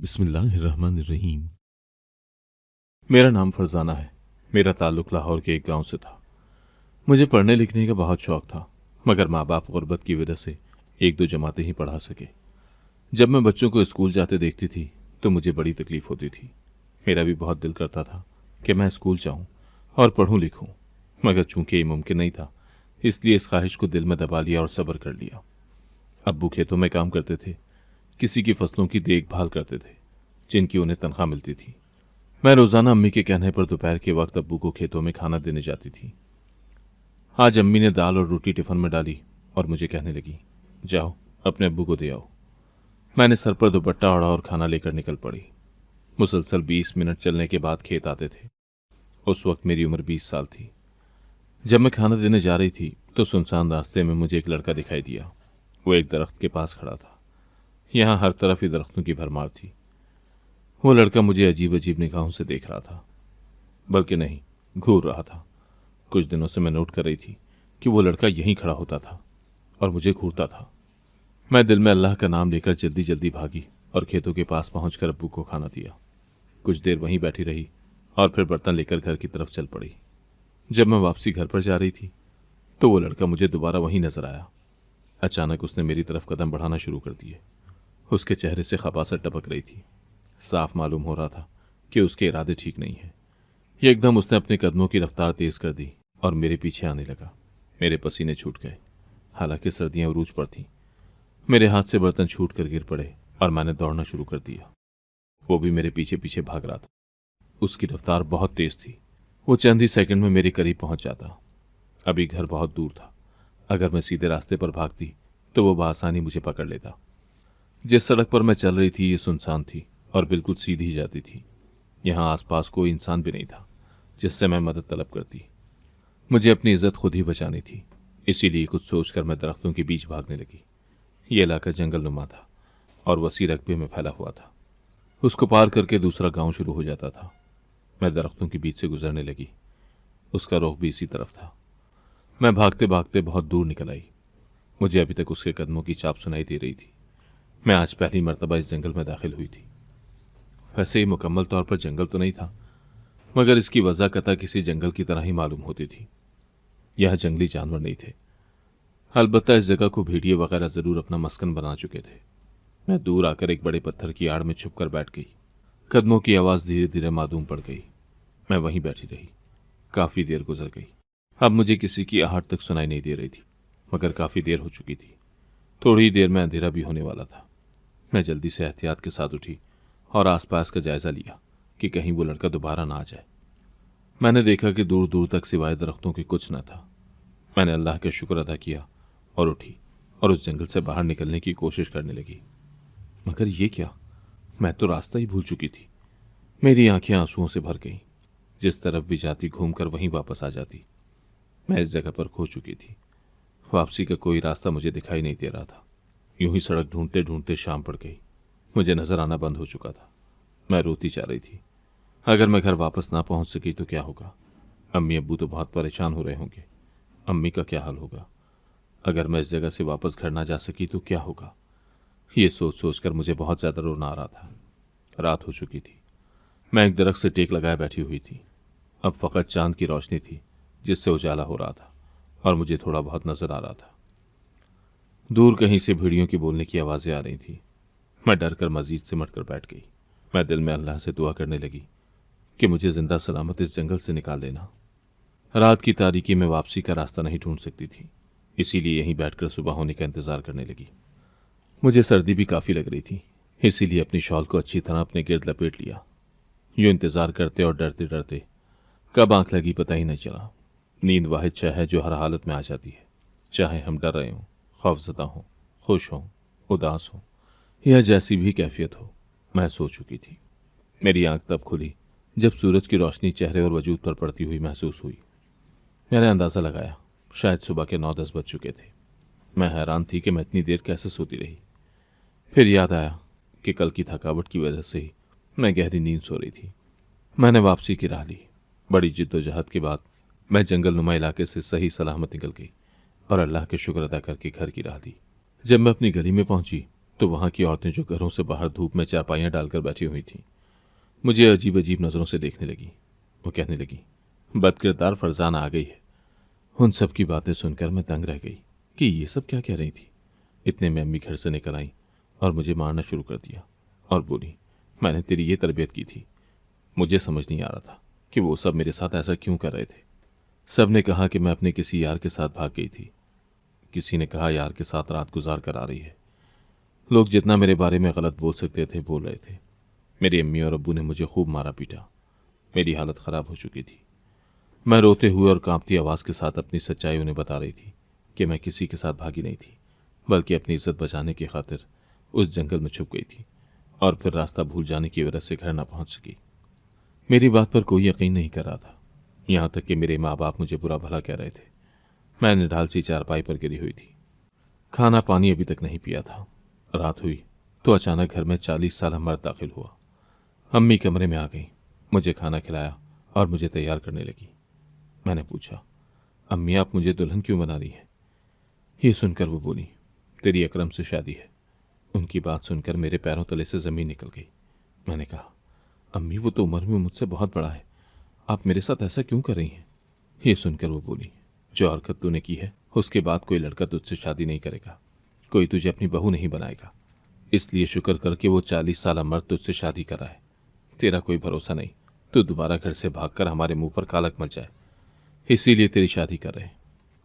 बिस्मिल्लाहिर्रहमानिर्रहीम। मेरा नाम फरजाना है। मेरा ताल्लुक़ लाहौर के एक गांव से था। मुझे पढ़ने लिखने का बहुत शौक था, मगर माँ बाप गुर्बत की वजह से एक दो जमातें ही पढ़ा सके। जब मैं बच्चों को स्कूल जाते देखती थी तो मुझे बड़ी तकलीफ़ होती थी। मेरा भी बहुत दिल करता था कि मैं स्कूल जाऊँ और पढ़ूँ लिखूँ, मगर चूंकि ये मुमकिन नहीं था, इसलिए इस ख्वाहिश को दिल में दबा लिया और सब्र कर लिया। अब्बू खेतों में काम करते थे, किसी की फसलों की देखभाल करते थे, जिनकी उन्हें तनख्वाह मिलती थी। मैं रोजाना अम्मी के कहने पर दोपहर के वक्त अब्बू को खेतों में खाना देने जाती थी। आज अम्मी ने दाल और रोटी टिफिन में डाली और मुझे कहने लगी, जाओ अपने अब्बू को दे आओ। मैंने सर पर दुपट्टा ओढ़ा और खाना लेकर निकल पड़ी। मुसलसल 20 मिनट चलने के बाद खेत आते थे। उस वक्त मेरी उम्र 20 साल थी। जब मैं खाना देने जा रही थी तो सुनसान रास्ते में मुझे एक लड़का दिखाई दिया। वो एक दरख्त के पास खड़ा था। यहाँ हर तरफ ही दरख्तों की भरमार थी। वो लड़का मुझे अजीब अजीब निगाहों से देख रहा था, बल्कि नहीं, घूर रहा था। कुछ दिनों से मैं नोट कर रही थी कि वो लड़का यहीं खड़ा होता था और मुझे घूरता था। मैं दिल में अल्लाह का नाम लेकर जल्दी जल्दी भागी और खेतों के पास पहुंचकर अब्बू को खाना दिया। कुछ देर वहीं बैठी रही और फिर बर्तन लेकर घर की तरफ चल पड़ी। जब मैं वापसी घर पर जा रही थी तो वो लड़का मुझे दोबारा वहीं नजर आया। अचानक उसने मेरी तरफ कदम बढ़ाना शुरू कर दिए। उसके चेहरे से खबासत टपक रही थी। साफ मालूम हो रहा था कि उसके इरादे ठीक नहीं है। एकदम उसने अपने कदमों की रफ्तार तेज कर दी और मेरे पीछे आने लगा। मेरे पसीने छूट गए, हालांकि सर्दियां उरूज पर थीं। मेरे हाथ से बर्तन छूट कर गिर पड़े और मैंने दौड़ना शुरू कर दिया। वो भी मेरे पीछे पीछे भाग रहा था। उसकी रफ्तार बहुत तेज थी। वो चंद ही सेकंड में मेरे करीब पहुंच जाता। अभी घर बहुत दूर था। अगर मैं सीधे रास्ते पर भागती तो वो बआसानी मुझे पकड़ लेता। जिस सड़क पर मैं चल रही थी ये सुनसान थी और बिल्कुल सीधी जाती थी। यहां आसपास कोई इंसान भी नहीं था जिससे मैं मदद तलब करती। मुझे अपनी इज्जत खुद ही बचानी थी, इसीलिए कुछ सोचकर मैं दरख्तों के बीच भागने लगी। यह इलाका जंगल नुमा था और वसी रकबे में फैला हुआ था। उसको पार करके दूसरा गांव शुरू हो जाता था। मैं दरख्तों के बीच से गुजरने लगी। उसका रुख भी इसी तरफ था। मैं भागते भागते बहुत दूर निकल आई। मुझे अभी तक उसके कदमों की चाप सुनाई दे रही थी। मैं आज पहली मर्तबा इस जंगल में दाखिल हुई थी। वैसे ही मुकम्मल तौर पर जंगल तो नहीं था, मगर इसकी वजह कता किसी जंगल की तरह ही मालूम होती थी। यह जंगली जानवर नहीं थे। अलबत्ता इस जगह को भेड़िए वगैरह जरूर अपना मस्कन बना चुके थे। मैं दूर आकर एक बड़े पत्थर की आड़ में छुपकर बैठ गई। कदमों की आवाज धीरे धीरे मालूम पड़ गई। मैं वहीं बैठी रही। काफी देर गुजर गई। अब मुझे किसी की आहट तक सुनाई नहीं दे रही थी, मगर काफी देर हो चुकी थी। थोड़ी देर में अंधेरा भी होने वाला था। मैं जल्दी से एहतियात के साथ उठी और आसपास का जायजा लिया कि कहीं वो लड़का दोबारा ना आ जाए। मैंने देखा कि दूर दूर तक सिवाय दरख्तों के कुछ न था। मैंने अल्लाह का शुक्र अदा किया और उठी और उस जंगल से बाहर निकलने की कोशिश करने लगी। मगर ये क्या, मैं तो रास्ता ही भूल चुकी थी। मेरी आंखें आंसुओं से भर गईं। जिस तरफ भी जाती घूमकर वहीं वापस आ जाती। मैं इस जगह पर खो चुकी थी। वापसी का कोई रास्ता मुझे दिखाई नहीं दे रहा था। यूं ही सड़क ढूंढते ढूंढते शाम पड़ गई। मुझे नजर आना बंद हो चुका था। मैं रोती जा रही थी। अगर मैं घर वापस ना पहुंच सकी तो क्या होगा? अम्मी अब्बू तो बहुत परेशान हो रहे होंगे। अम्मी का क्या हाल होगा? अगर मैं इस जगह से वापस घर ना जा सकी तो क्या होगा? ये सोच सोचकर मुझे बहुत ज्यादा रोना आ रहा था। रात हो चुकी थी। मैं एक दरख्त से टेक लगाए बैठी हुई थी। अब फकत चांद की रोशनी थी जिससे उजाला हो रहा था और मुझे थोड़ा बहुत नजर आ रहा था। दूर कहीं से भेड़ियों की बोलने की आवाजें आ रही थी। मैं डर कर मजीद सिमट कर बैठ गई। मैं दिल में अल्लाह से दुआ करने लगी कि मुझे जिंदा सलामत इस जंगल से निकाल देना। रात की तारीकी में वापसी का रास्ता नहीं ढूंढ सकती थी, इसीलिए यहीं बैठकर सुबह होने का इंतजार करने लगी। मुझे सर्दी भी काफी लग रही थी, इसीलिए अपनी शॉल को अच्छी तरह अपने गिर्द लपेट लिया। यूं इंतजार करते और डरते डरते कब आंख लगी पता ही नहीं चला। नींद वाहिद शय है जो हर हालत में आ जाती है, चाहे हम डर रहे हों, खौफजदा हों, खुश हों, उदास हों या जैसी भी कैफियत हो। मैं सो चुकी थी। मेरी आंख तब खुली जब सूरज की रोशनी चेहरे और वजूद पर पड़ती हुई महसूस हुई। मैंने अंदाजा लगाया शायद सुबह के 9-10 बज चुके थे। मैं हैरान थी कि मैं इतनी देर कैसे सोती रही। फिर याद आया कि कल की थकावट की वजह से ही मैं गहरी नींद सो रही थी। मैंने वापसी की राह ली। बड़ी जिद्दोजहद के बाद मैं जंगल नुमा इलाके से सही सलामत निकल गई और अल्लाह के शुक्र अदा करके घर की राह ली। जब मैं अपनी गली में पहुंची तो वहाँ की औरतें जो घरों से बाहर धूप में चारपाइयाँ डालकर बैठी हुई थीं, मुझे अजीब अजीब नज़रों से देखने लगी। वो कहने लगी, बदकिरदार फरजाना आ गई है। उन सब की बातें सुनकर मैं दंग रह गई कि ये सब क्या कह रही थी। इतने में अम्मी घर से निकल आई और मुझे मारना शुरू कर दिया और बोली, मैंने तेरी ये तरबियत की थी। मुझे समझ नहीं आ रहा था कि वो सब मेरे साथ ऐसा क्यों कर रहे थे। सब ने कहा कि मैं अपने किसी यार के साथ भाग गई थी। किसी ने कहा यार के साथ रात गुजार कर आ रही है। लोग जितना मेरे बारे में गलत बोल सकते थे बोल रहे थे। मेरी अम्मी और अब्बू ने मुझे खूब मारा पीटा। मेरी हालत ख़राब हो चुकी थी। मैं रोते हुए और कांपती आवाज़ के साथ अपनी सच्चाई उन्हें बता रही थी कि मैं किसी के साथ भागी नहीं थी, बल्कि अपनी इज्जत बचाने की खातिर उस जंगल में छुप गई थी और फिर रास्ता भूल जाने की वजह से घर न पहुंच सकी। मेरी बात पर कोई यकीन नहीं कर रहा था, यहाँ तक कि मेरे माँ बाप मुझे बुरा भला कह रहे थे। मैं निढाल सी चारपाई पर गिरी हुई थी। खाना पानी अभी तक नहीं पिया था। रात हुई तो अचानक घर में 40 साल मर्द दाखिल हुआ। अम्मी कमरे में आ गई, मुझे खाना खिलाया और मुझे तैयार करने लगी। मैंने पूछा, अम्मी आप मुझे दुल्हन क्यों बना रही हैं? ये सुनकर वो बोली, तेरी अकरम से शादी है। उनकी बात सुनकर मेरे पैरों तले से ज़मीन निकल गई। मैंने कहा, अम्मी वो तो उम्र में मुझसे बहुत बड़ा है, आप मेरे साथ ऐसा क्यों कर रही हैं? ये सुनकर वो बोली, जो हरकत तूने की है उसके बाद कोई लड़का तुझसे शादी नहीं करेगा, कोई तुझे अपनी बहू नहीं बनाएगा। इसलिए शुक्र करके वो 40 साल मर्द तुझसे शादी कर रहा है। तेरा कोई भरोसा नहीं, तू दोबारा घर से भागकर हमारे मुंह पर कालक मच जाए, इसीलिए तेरी शादी कर रहे हैं।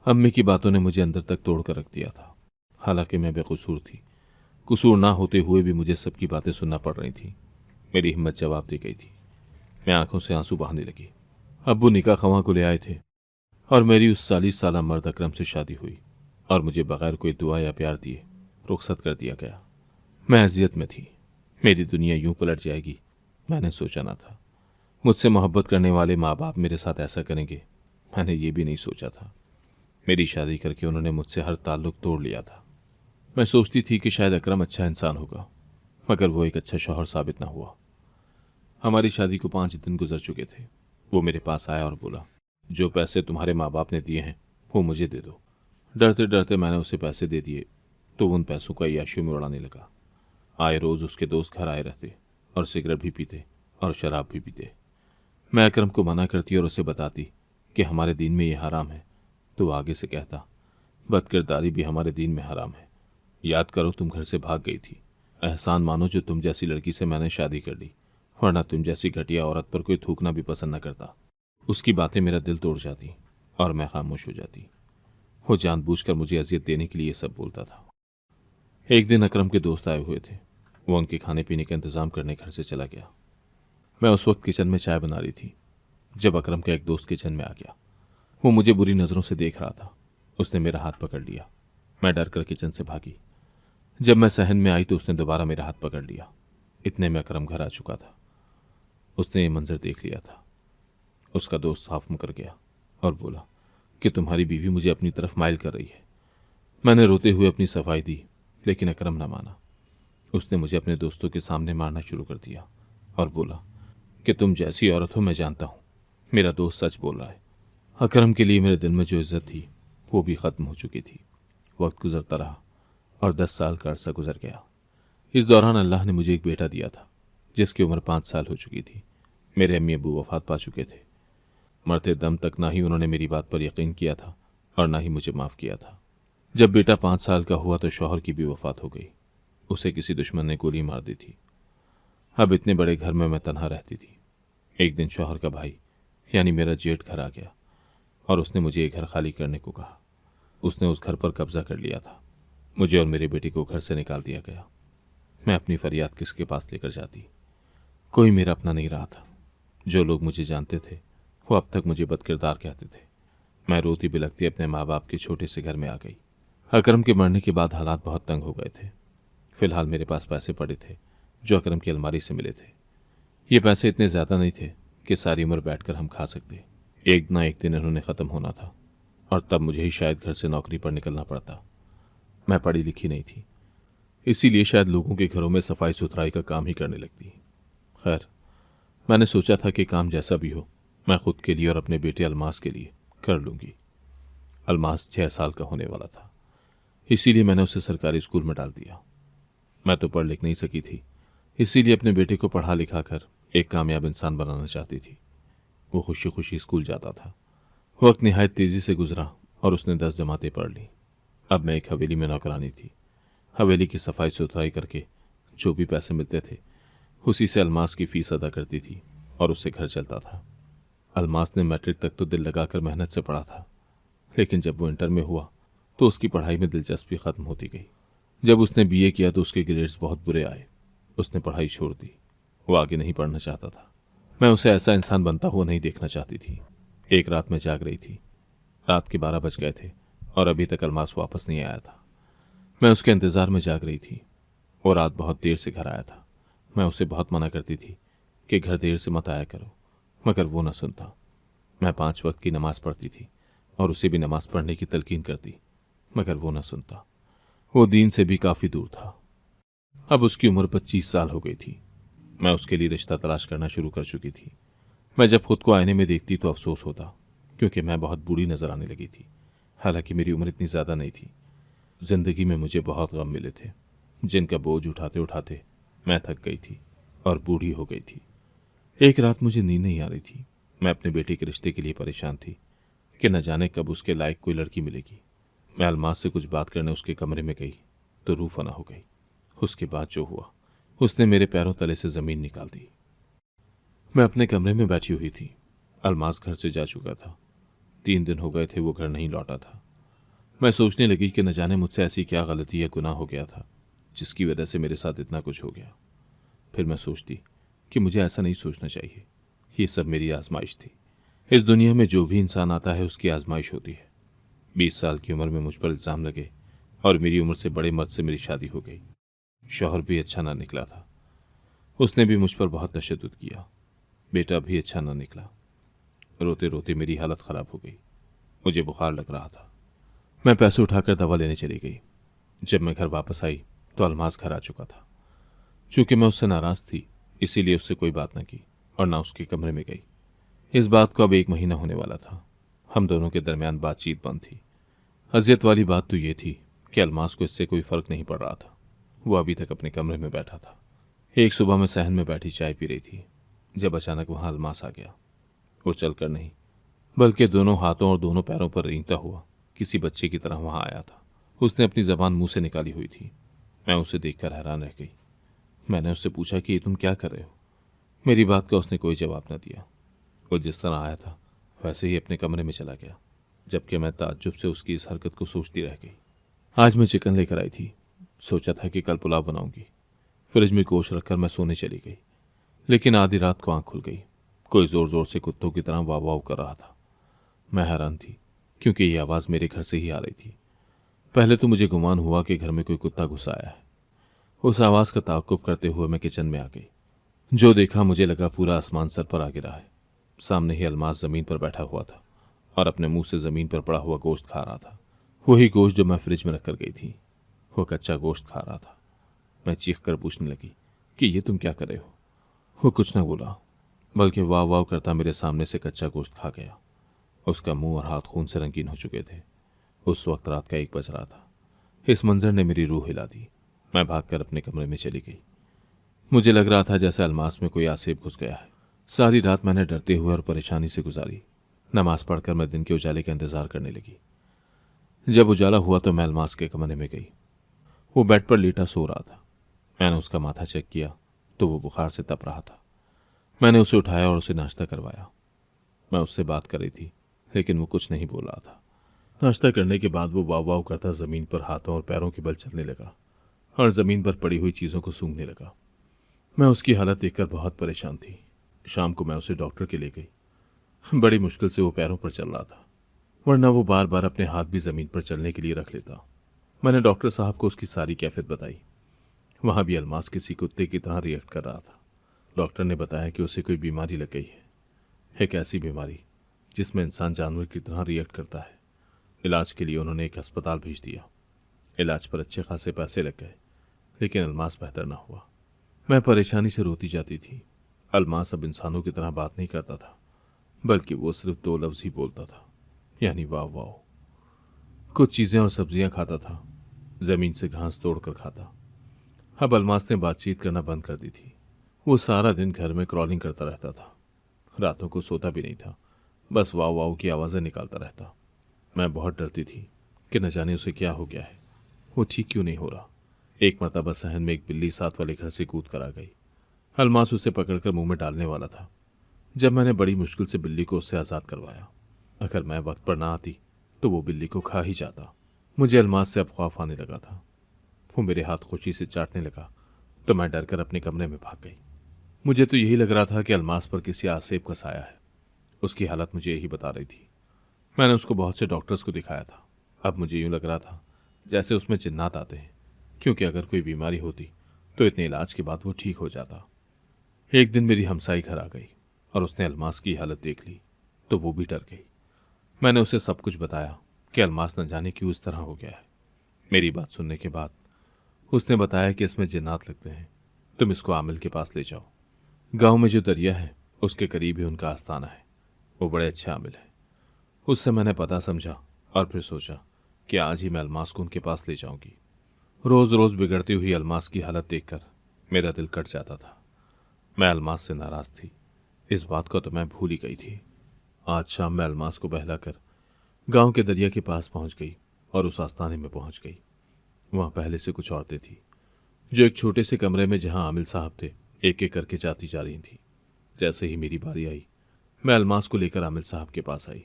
अम्मी की बातों ने मुझे अंदर तक तोड़ कर रख दिया था। हालांकि मैं बेकसूर थी, कसूर ना होते हुए भी मुझे सबकी बातें सुनना पड़ रही थी। मेरी हिम्मत जवाब दे गई थी। मैं आंखों से आंसू बहाने लगी। अब्बू निकाह खवां को ले आए थे और मेरी उस 40 साल मर्द अकरम से शादी हुई और मुझे बगैर कोई दुआ या प्यार दिए रुखसत कर दिया गया। मैं अजियत में थी। मेरी दुनिया यूं पलट जाएगी मैंने सोचा ना था। मुझसे मोहब्बत करने वाले माँ बाप मेरे साथ ऐसा करेंगे मैंने ये भी नहीं सोचा था। मेरी शादी करके उन्होंने मुझसे हर ताल्लुक तोड़ लिया था। मैं सोचती थी कि शायद अकरम अच्छा इंसान होगा, मगर वो एक अच्छा शौहर साबित ना हुआ। हमारी शादी को 5 दिन गुजर चुके थे। वो मेरे पास आया और बोला, जो पैसे तुम्हारे माँ बाप ने दिए हैं वो मुझे दे दो। डरते डरते मैंने उसे पैसे दे दिए तो उन पैसों का याशों में उड़ाने लगा। आए रोज़ उसके दोस्त घर आए रहते और सिगरेट भी पीते और शराब भी पीते। मैं अकरम को मना करती और उसे बताती कि हमारे दीन में ये हराम है, तो आगे से कहता, बदकिरदारी भी हमारे दीन में हराम है। याद करो तुम घर से भाग गई थी, एहसान मानो जो तुम जैसी लड़की से मैंने शादी कर ली, वरना तुम जैसी घटिया औरत पर कोई थूकना भी पसंद न करता। उसकी बातें मेरा दिल तोड़ जाती और मैं खामोश हो जाती। वो जानबूझकर मुझे अजियत देने के लिए ये सब बोलता था। एक दिन अकरम के दोस्त आए हुए थे। वो उनके खाने पीने का इंतजाम करने घर से चला गया। मैं उस वक्त किचन में चाय बना रही थी जब अकरम का एक दोस्त किचन में आ गया। वो मुझे बुरी नज़रों से देख रहा था। उसने मेरा हाथ पकड़ लिया। मैं डर कर किचन से भागी। जब मैं सहन में आई तो उसने दोबारा मेरा हाथ पकड़ लिया। इतने में अकरम घर आ चुका था। उसने ये मंजर देख लिया था। उसका दोस्त साफ मुकर गया और बोला कि तुम्हारी बीवी मुझे अपनी तरफ माइल कर रही है। मैंने रोते हुए अपनी सफाई दी, लेकिन अकरम न माना। उसने मुझे अपने दोस्तों के सामने मारना शुरू कर दिया और बोला कि तुम जैसी औरत हो मैं जानता हूं। मेरा दोस्त सच बोल रहा है। अकरम के लिए मेरे दिल में जो इज्जत थी वो भी खत्म हो चुकी थी। वक्त गुजरता रहा और 10 साल का अरसा गुजर गया। इस दौरान अल्लाह ने मुझे एक बेटा दिया था जिसकी उम्र 5 साल हो चुकी थी। मेरे अम्मी अबू वफात पा चुके थे। मरते दम तक ना ही उन्होंने मेरी बात पर यकीन किया था और ना ही मुझे माफ़ किया था। जब बेटा 5 साल का हुआ तो शौहर की भी वफात हो गई। उसे किसी दुश्मन ने गोली मार दी थी। अब इतने बड़े घर में मैं तन्हा रहती थी। एक दिन शौहर का भाई यानी मेरा जेठ घर आ गया और उसने मुझे ये घर खाली करने को कहा। उसने उस घर पर कब्जा कर लिया था। मुझे और मेरे बेटे को घर से निकाल दिया गया। मैं अपनी फरियाद किसके पास लेकर जाती? कोई मेरा अपना नहीं रहा था। जो लोग मुझे जानते थे वो अब तक मुझे बदकिरदार कहते थे। मैं रोती बिलखती अपने माँ बाप के छोटे से घर में आ गई। अकरम के मरने के बाद हालात बहुत तंग हो गए थे। फिलहाल मेरे पास पैसे पड़े थे जो अकरम की अलमारी से मिले थे। ये पैसे इतने ज़्यादा नहीं थे कि सारी उम्र बैठकर हम खा सकते। एक ना एक दिन इन्होंने ख़त्म होना था और तब मुझे ही शायद घर से नौकरी पर निकलना पड़ता। मैं पढ़ी लिखी नहीं थी, इसीलिए शायद लोगों के घरों में सफाई सुथराई का काम ही करने लगती। खैर, मैंने सोचा था कि काम जैसा भी हो मैं खुद के लिए और अपने बेटे अलमास के लिए कर लूँगी। अलमास 6 साल का होने वाला था, इसीलिए मैंने उसे सरकारी स्कूल में डाल दिया। मैं तो पढ़ लिख नहीं सकी थी, इसीलिए अपने बेटे को पढ़ा लिखा कर एक कामयाब इंसान बनाना चाहती थी। वो खुशी खुशी स्कूल जाता था। वक्त निहायत तेजी से गुजरा और उसने 10 जमातें पढ़ ली। अब मैं एक हवेली में नौकरानी थी। हवेली की सफाई सुथराई करके जो भी पैसे मिलते थे उसी से अलमास की फीस अदा करती थी और उससे घर चलता था। अलमास ने मैट्रिक तक तो दिल लगाकर मेहनत से पढ़ा था, लेकिन जब वो इंटर में हुआ तो उसकी पढ़ाई में दिलचस्पी खत्म होती गई। जब उसने बीए किया तो उसके ग्रेड्स बहुत बुरे आए। उसने पढ़ाई छोड़ दी। वो आगे नहीं पढ़ना चाहता था। मैं उसे ऐसा इंसान बनता हुआ नहीं देखना चाहती थी। एक रात मैं जाग रही थी। रात के 12 बज गए थे और अभी तक अलमास वापस नहीं आया था। मैं उसके इंतजार में जाग रही थी। वो रात बहुत देर से घर आया था। मैं उसे बहुत मना करती थी कि घर देर से मत आया करो, मगर वो न सुनता। मैं 5 वक्त की नमाज पढ़ती थी और उसे भी नमाज पढ़ने की तलकीन करती, मगर वो न सुनता। वो दीन से भी काफ़ी दूर था। अब उसकी उम्र 25 साल हो गई थी। मैं उसके लिए रिश्ता तलाश करना शुरू कर चुकी थी। मैं जब खुद को आईने में देखती तो अफसोस होता, क्योंकि मैं बहुत बूढ़ी नजर आने लगी थी। हालांकि मेरी उम्र इतनी ज़्यादा नहीं थी। जिंदगी में मुझे बहुत गम मिले थे, जिनका बोझ उठाते उठाते मैं थक गई थी और बूढ़ी हो गई थी। एक रात मुझे नींद नहीं आ रही थी। मैं अपने बेटे के रिश्ते के लिए परेशान थी कि न जाने कब उसके लायक कोई लड़की मिलेगी। मैं अलमास से कुछ बात करने उसके कमरे में गई तो रूह फना हो गई। उसके बाद जो हुआ, उसने मेरे पैरों तले से ज़मीन निकाल दी। मैं अपने कमरे में बैठी हुई थी। अलमास घर से जा चुका था। 3 दिन हो गए थे वो घर नहीं लौटा था। मैं सोचने लगी कि न जाने मुझसे ऐसी क्या गलती या गुनाह हो गया था जिसकी वजह से मेरे साथ इतना कुछ हो गया। फिर मैं सोचती कि मुझे ऐसा नहीं सोचना चाहिए। ये सब मेरी आजमाइश थी। इस दुनिया में जो भी इंसान आता है उसकी आजमाइश होती है। 20 साल की उम्र में मुझ पर इल्ज़ाम लगे और मेरी उम्र से बड़े मर्द से मेरी शादी हो गई। शौहर भी अच्छा ना निकला था। उसने भी मुझ पर बहुत तशद्दुद किया। बेटा भी अच्छा ना निकला। रोते रोते मेरी हालत ख़राब हो गई। मुझे बुखार लग रहा था। मैं पैसे उठाकर दवा लेने चली गई। जब मैं घर वापस आई तो अलमास घर आ चुका था। चूंकि मैं उससे नाराज़ थी, इसीलिए उससे कोई बात न की और ना उसके कमरे में गई। इस बात को अब 1 महीना होने वाला था। हम दोनों के दरमियान बातचीत बंद थी। अजियत वाली बात तो ये थी कि अलमास को इससे कोई फ़र्क नहीं पड़ रहा था। वो अभी तक अपने कमरे में बैठा था। एक सुबह मैं सहन में बैठी चाय पी रही थी, जब अचानक वहाँ अलमास आ गया। वो चलकर नहीं, बल्कि दोनों हाथों और दोनों पैरों पर रेंगता हुआ किसी बच्चे की तरह वहाँ आया था। उसने अपनी ज़बान मुंह से निकाली हुई थी। मैं उसे देखकर हैरान रह गई। मैंने उससे पूछा कि ये तुम क्या कर रहे हो। मेरी बात का उसने कोई जवाब न दिया। वो जिस तरह आया था वैसे ही अपने कमरे में चला गया, जबकि मैं ताज्जुब से उसकी इस हरकत को सोचती रह गई। आज मैं चिकन लेकर आई थी। सोचा था कि कल पुलाव बनाऊंगी। फ्रिज में गोश्त रखकर मैं सोने चली गई, लेकिन आधी रात को आंख खुल गई। कोई जोर जोर से कुत्तों की तरह वाव वाव कर रहा था। मैं हैरान थी, क्योंकि ये आवाज़ मेरे घर से ही आ रही थी। पहले तो मुझे गुमान हुआ कि घर में कोई कुत्ता घुस आया है। उस आवाज़ का ताक़ुब करते हुए मैं किचन में आ गई। जो देखा, मुझे लगा पूरा आसमान सर पर आ गिरा है। सामने ही अलमास ज़मीन पर बैठा हुआ था और अपने मुंह से ज़मीन पर पड़ा हुआ गोश्त खा रहा था। वही गोश्त जो मैं फ्रिज में रख कर गई थी। वो कच्चा गोश्त खा रहा था। मैं चीख कर पूछने लगी कि ये तुम क्या कर रहे हो। वो कुछ न बोला, बल्कि वाह वाह करता मेरे सामने से कच्चा गोश्त खा गया। उसका मुंह और हाथ खून से रंगीन हो चुके थे। उस वक्त रात का 1 बज रहा था। इस मंजर ने मेरी रूह हिला दी। मैं भागकर अपने कमरे में चली गई। मुझे लग रहा था जैसे अलमास में कोई आसेब घुस गया है। सारी रात मैंने डरते हुए और परेशानी से गुजारी। नमाज पढ़कर मैं दिन के उजाले का इंतजार करने लगी। जब उजाला हुआ तो मैं अलमास के कमरे में गई। वो बेड पर लेटा सो रहा था। मैंने उसका माथा चेक किया तो वो बुखार से तप रहा था। मैंने उसे उठाया और उसे नाश्ता करवाया। मैं उससे बात कर रही थी, लेकिन वो कुछ नहीं बोल रहा था। नाश्ता करने के बाद वो वाव वाव करता ज़मीन पर हाथों और पैरों के बल चलने लगा और ज़मीन पर पड़ी हुई चीज़ों को सूंघने लगा। मैं उसकी हालत देखकर बहुत परेशान थी। शाम को मैं उसे डॉक्टर के ले गई। बड़ी मुश्किल से वो पैरों पर चल रहा था, वरना वो बार बार अपने हाथ भी ज़मीन पर चलने के लिए रख लेता। मैंने डॉक्टर साहब को उसकी सारी कैफियत बताई। वहाँ भी अलमास किसी कुत्ते की तरह रिएक्ट कर रहा था। डॉक्टर ने बताया कि उसे कोई बीमारी लग गई है, एक ऐसी बीमारी जिसमें इंसान जानवर की तरह रिएक्ट करता है। इलाज के लिए उन्होंने एक अस्पताल भेज दिया। इलाज पर अच्छे खासे पैसे लग गए, लेकिन अलमास बेहतर ना हुआ। मैं परेशानी से रोती जाती थी। अलमास अब इंसानों की तरह बात नहीं करता था, बल्कि वो सिर्फ 2 लफ्ज़ ही बोलता था, यानी वाह वाह। कुछ चीज़ें और सब्जियां खाता था। ज़मीन से घास तोड़कर खाता। अब अलमास ने बातचीत करना बंद कर दी थी। वो सारा दिन घर में क्रॉलिंग करता रहता था। रातों को सोता भी नहीं था, बस वाव वाव की आवाज़ें निकालता रहता। मैं बहुत डरती थी कि न जाने उसे क्या हो गया है, वो ठीक क्यों नहीं हो रहा। एक मरतबा सहन में एक बिल्ली साथ वाले घर से कूद कर आ गई। अलमास उसे पकड़कर मुंह में डालने वाला था जब मैंने बड़ी मुश्किल से बिल्ली को उससे आज़ाद करवाया। अगर मैं वक्त पर ना आती तो वो बिल्ली को खा ही जाता। मुझे अलमास से अब खौफ आने लगा था। वो मेरे हाथ खुशी से चाटने लगा तो मैं डरकर अपने कमरे में भाग गई। मुझे तो यही लग रहा था कि अलमास पर किसी आसेब का साया है। उसकी हालत मुझे यही बता रही थी। मैंने उसको बहुत से डॉक्टर्स को दिखाया था। अब मुझे यूं लग रहा था जैसे उसमें जिन्नात आते हैं, क्योंकि अगर कोई बीमारी होती तो इतने इलाज के बाद वो ठीक हो जाता। एक दिन मेरी हमसाई घर आ गई और उसने अलमास की हालत देख ली तो वो भी डर गई। मैंने उसे सब कुछ बताया कि अलमास न जाने क्यों इस तरह हो गया है। मेरी बात सुनने के बाद उसने बताया कि इसमें जिन्नात लगते हैं, तुम इसको आमिल के पास ले जाओ। गांव में जो दरिया है उसके करीब ही उनका आस्थाना है। वो बड़े अच्छे आमिल है। उससे मैंने पता समझा और फिर सोचा कि आज ही मैं अलमास को उनके पास ले जाऊंगी। रोज रोज बिगड़ती हुई अलमास की हालत देखकर मेरा दिल कट जाता था। मैं अलमास से नाराज थी, इस बात को तो मैं भूल ही गई थी। आज शाम मैं अलमास को बहलाकर गांव के दरिया के पास पहुंच गई और उस आस्थाने में पहुंच गई। वहां पहले से कुछ औरतें थी जो एक छोटे से कमरे में जहां आमिल साहब थे एक एक करके जाती जा रही थी। जैसे ही मेरी बारी आई मैं अलमास को लेकर आमिल साहब के पास आई।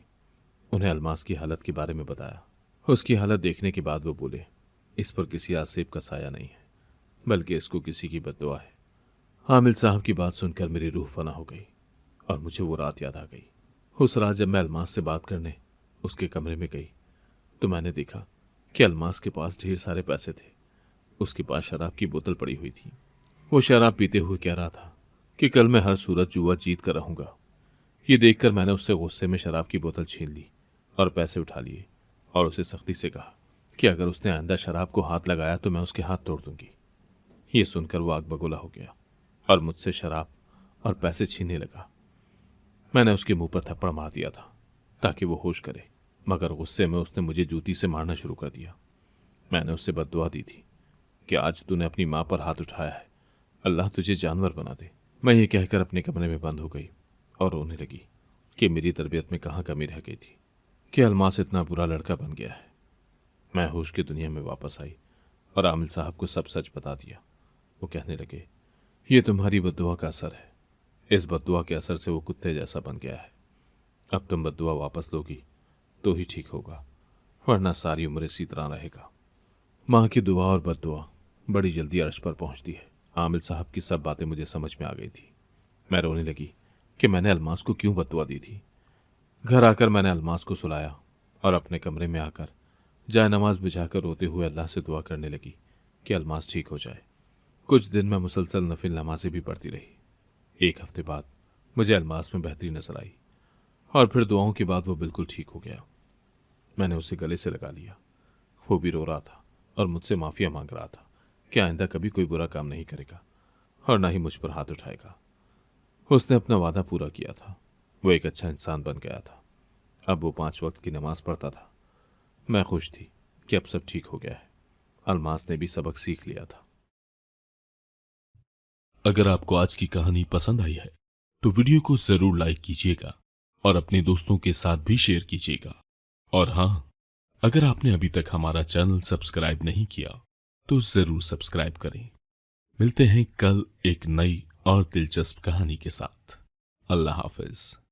उन्हें अलमास की हालत के बारे में बताया। उसकी हालत देखने के बाद वो बोले, इस पर किसी आसेब का साया नहीं है, बल्कि इसको किसी की बद्दुआ है। आमिल साहब की बात सुनकर मेरी रूह फना हो गई और मुझे वो रात याद आ गई। उस रात जब मैं अलमास से बात करने उसके कमरे में गई तो मैंने देखा कि अलमास के पास ढेर सारे पैसे थे। उसके पास शराब की बोतल पड़ी हुई थी। वो शराब पीते हुए कह रहा था कि कल मैं हर सूरत जुआ जीत कर रहूंगा। ये देखकर मैंने उससे गुस्से में शराब की बोतल छीन ली और पैसे उठा लिए और उसे सख्ती से कहा कि अगर उसने आइंदा शराब को हाथ लगाया तो मैं उसके हाथ तोड़ दूंगी। ये सुनकर वो आग बगोला हो गया और मुझसे शराब और पैसे छीनने लगा। मैंने उसके मुंह पर थप्पड़ मार दिया था ताकि वो होश करे, मगर गुस्से में उसने मुझे जूती से मारना शुरू कर दिया। मैंने उससे बद्दुआ दी थी कि आज तूने अपनी मां पर हाथ उठाया है, अल्लाह तुझे जानवर बना दे। मैं ये कहकर अपने कमरे में बंद हो गई और रोने लगी कि मेरी तरबियत में कहाँ कमी रह गई थी कि अलमास इतना बुरा लड़का बन गया है। मैं होश की दुनिया में वापस आई और आमिल साहब को सब सच बता दिया। वो कहने लगे, ये तुम्हारी बद्दुआ का असर है। इस बद्दुआ के असर से वो कुत्ते जैसा बन गया है। अब तुम बद्दुआ वापस लोगी तो ही ठीक होगा, वरना सारी उम्र इसी तरह रहेगा। माँ की दुआ और बद्दुआ बड़ी जल्दी अर्श पर पहुंचती है। आमिल साहब की सब बातें मुझे समझ में आ गई थी। मैं रोने लगी कि मैंने अलमास को क्यों बद्दुआ दी थी। घर आकर मैंने अलमास को सुलाया और अपने कमरे में आकर जाय नमाज बिछाकर रोते हुए अल्लाह से दुआ करने लगी कि अलमास ठीक हो जाए। कुछ दिन मैं मुसलसल नफिल नमाजें भी पढ़ती रही। एक हफ्ते बाद मुझे अलमास में बेहतरी नजर आई और फिर दुआओं के बाद वो बिल्कुल ठीक हो गया। मैंने उसे गले से लगा लिया। वो भी रो रहा था और मुझसे माफिया मांग रहा था कि आइंदा कभी कोई बुरा काम नहीं करेगा और ना ही मुझ पर हाथ उठाएगा। उसने अपना वादा पूरा किया था। वो एक अच्छा इंसान बन गया था। अब वो 5 वक्त की नमाज पढ़ता था। मैं खुश थी कि अब सब ठीक हो गया है। अलमास ने भी सबक सीख लिया था। अगर आपको आज की कहानी पसंद आई है तो वीडियो को जरूर लाइक कीजिएगा और अपने दोस्तों के साथ भी शेयर कीजिएगा। और हाँ, अगर आपने अभी तक हमारा चैनल सब्सक्राइब नहीं किया तो जरूर सब्सक्राइब करें। मिलते हैं कल एक नई और दिलचस्प कहानी के साथ। अल्लाह हाफिज।